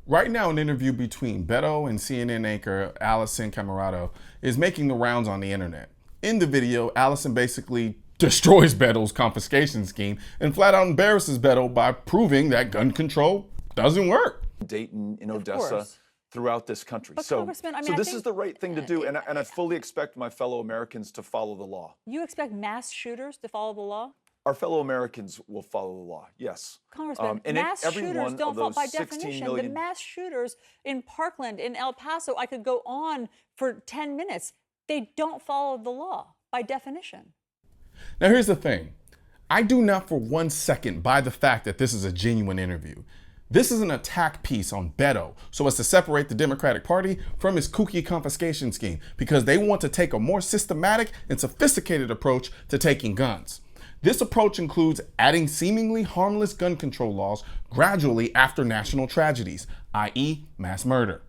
Right now, an interview between Beto and CNN anchor Alisyn is making the rounds on the internet. In the video, Alisyn basically destroys Beto's confiscation scheme and flat out embarrasses Beto by proving that gun control doesn't work. Dayton, in Odessa, throughout this country. But so Congressman, I mean, so I this think, is the right thing to do, and I fully expect my fellow Americans to follow the law. You expect mass shooters to follow the law? Our fellow Americans will follow the law, yes. Congressman, And mass every shooters one don't of fall those by 16 definition. million... The mass shooters in Parkland, in El Paso, I could go on for 10 minutes. They don't follow the law by definition. Now here's the thing. I do not for 1 second buy the fact that this is a genuine interview. This is an attack piece on Beto so as to separate the Democratic Party from its kooky confiscation scheme because they want to take a more systematic and sophisticated approach to taking guns. This approach includes adding seemingly harmless gun control laws gradually after national tragedies, i.e. mass murder.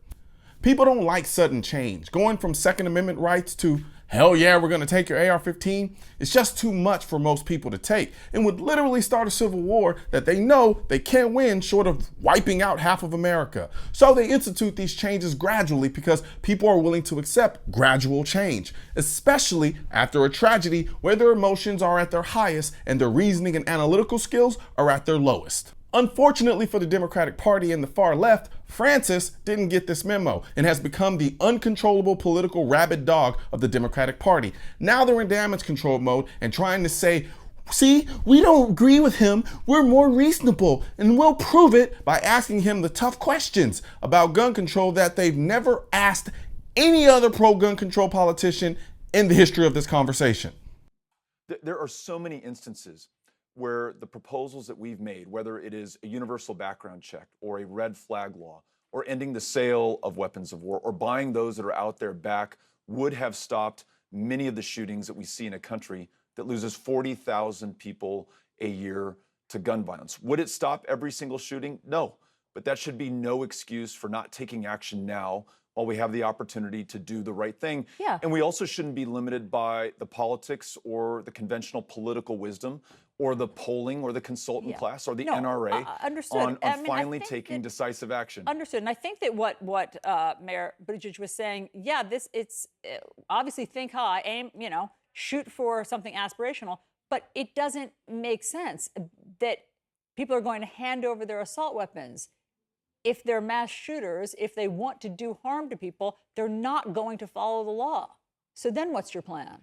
People don't like sudden change. Going from Second Amendment rights to hell yeah, we're going to take your AR-15, it's just too much for most people to take and would literally start a civil war that they know they can't win short of wiping out half of America. So they institute these changes gradually because people are willing to accept gradual change, especially after a tragedy where their emotions are at their highest and their reasoning and analytical skills are at their lowest. Unfortunately for the Democratic Party and the far left, Francis didn't get this memo and has become the uncontrollable political rabid dog of the Democratic Party. Now they're in damage control mode and trying to say, see, we don't agree with him, we're more reasonable, and we'll prove it by asking him the tough questions about gun control that they've never asked any other pro-gun control politician in the history of this conversation. There are so many instances where the proposals that we've made, whether it is a universal background check or a red flag law or ending the sale of weapons of war or buying those that are out there back, would have stopped many of the shootings that we see in a country that loses 40,000 people a year to gun violence. Would it stop every single shooting? No, but that should be no excuse for not taking action now while we have the opportunity to do the right thing. Yeah. And we also shouldn't be limited by the politics or the conventional political wisdom or the polling or the consultant class or the NRA on finally taking decisive action. Understood. And I think that what Mayor Buttigieg was saying, yeah, it's obviously think high, aim, shoot for something aspirational, but it doesn't make sense that people are going to hand over their assault weapons. If they're mass shooters, if they want to do harm to people, they're not going to follow the law. So then what's your plan?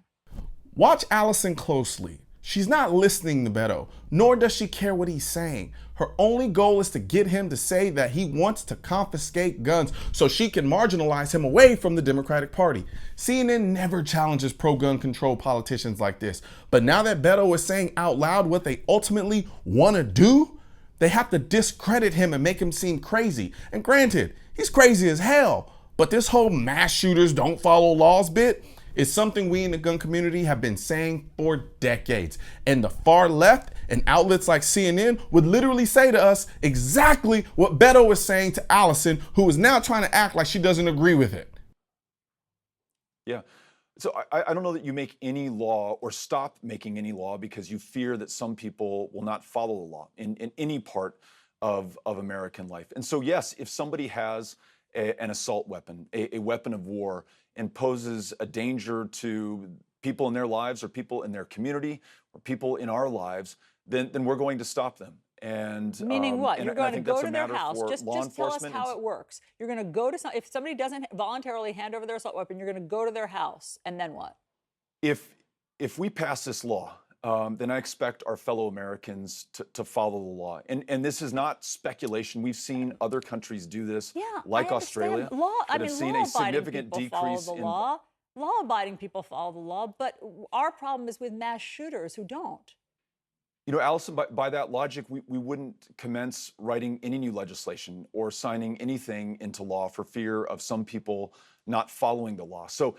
Watch Alisyn closely. She's not listening to Beto, nor does she care what he's saying. Her only goal is to get him to say that he wants to confiscate guns so she can marginalize him away from the Democratic Party. CNN never challenges pro-gun control politicians like this, but now that Beto is saying out loud what they ultimately want to do, they have to discredit him and make him seem crazy. And granted, he's crazy as hell, but this whole mass shooters don't follow laws bit is something we in the gun community have been saying for decades. And the far left and outlets like CNN would literally say to us exactly what Beto is saying to Alisyn, who is now trying to act like she doesn't agree with it. Yeah. So I don't know that you make any law or stop making any law because you fear that some people will not follow the law in any part of American life. And so, yes, if somebody has an assault weapon, a weapon of war, and poses a danger to people in their lives or people in their community or people in our lives, then we're going to stop them. And meaning what? You're going to go to their house. Just tell us how it works. You're going to go to if somebody doesn't voluntarily hand over their assault weapon, you're going to go to their house, and then what? If we pass this law, then I expect our fellow Americans to follow the law. And this is not speculation. We've seen other countries do this, like Australia, that have seen a significant decrease in law. Law-abiding people follow the law, but our problem is with mass shooters who don't. You know, Alisyn, by that logic, we wouldn't commence writing any new legislation or signing anything into law for fear of some people not following the law. So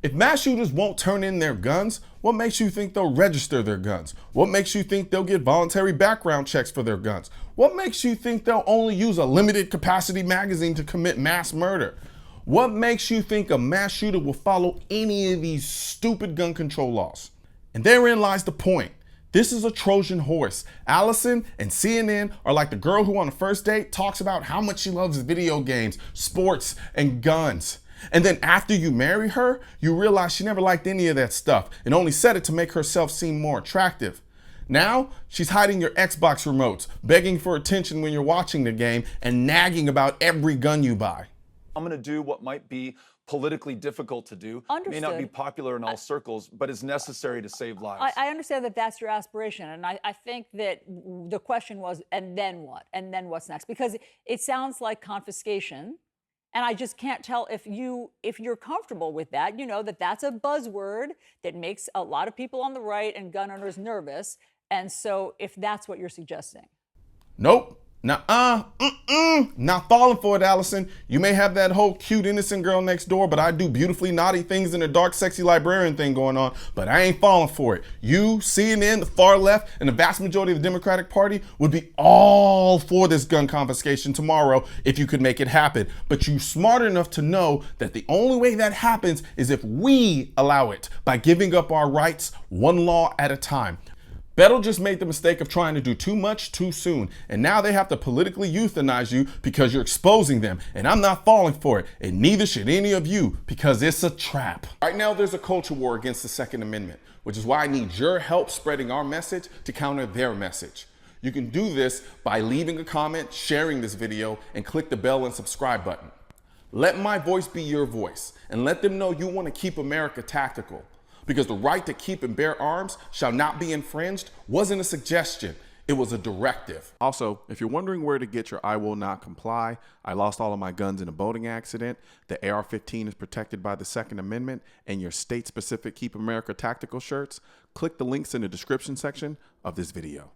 if mass shooters won't turn in their guns, what makes you think they'll register their guns? What makes you think they'll get voluntary background checks for their guns? What makes you think they'll only use a limited capacity magazine to commit mass murder? What makes you think a mass shooter will follow any of these stupid gun control laws? And therein lies the point. This is a Trojan horse. Alisyn and CNN are like the girl who on the first date talks about how much she loves video games, sports, and guns. And then after you marry her, you realize she never liked any of that stuff and only said it to make herself seem more attractive. Now, she's hiding your Xbox remotes, begging for attention when you're watching the game, and nagging about every gun you buy. I'm going to do what might be politically difficult to do. It may not be Understood. popular in all circles, but is necessary to save lives. I understand that that's your aspiration, and I think that the question was, and then what? And then what's next? Because it sounds like confiscation, and I just can't tell if you're comfortable with that. You know that that's a buzzword that makes a lot of people on the right and gun owners nervous, and so if that's what you're suggesting. Nope. Not falling for it, Alisyn. You may have that whole cute, innocent girl next door, but I do beautifully naughty things in the dark, sexy librarian thing going on, but I ain't falling for it. You, CNN, the far left, and the vast majority of the Democratic Party would be all for this gun confiscation tomorrow if you could make it happen. But you smart enough to know that the only way that happens is if we allow it by giving up our rights one law at a time. Beto just made the mistake of trying to do too much too soon, and now they have to politically euthanize you because you're exposing them, and I'm not falling for it, and neither should any of you, because it's a trap. Right now, there's a culture war against the Second Amendment, which is why I need your help spreading our message to counter their message. You can do this by leaving a comment, sharing this video, and click the bell and subscribe button. Let my voice be your voice, and let them know you want to keep America tactical. Because the right to keep and bear arms shall not be infringed wasn't a suggestion, it was a directive. Also, if you're wondering where to get your I will not comply, I lost all of my guns in a boating accident, the AR-15 is protected by the Second Amendment, and your state-specific Keep America tactical shirts, click the links in the description section of this video.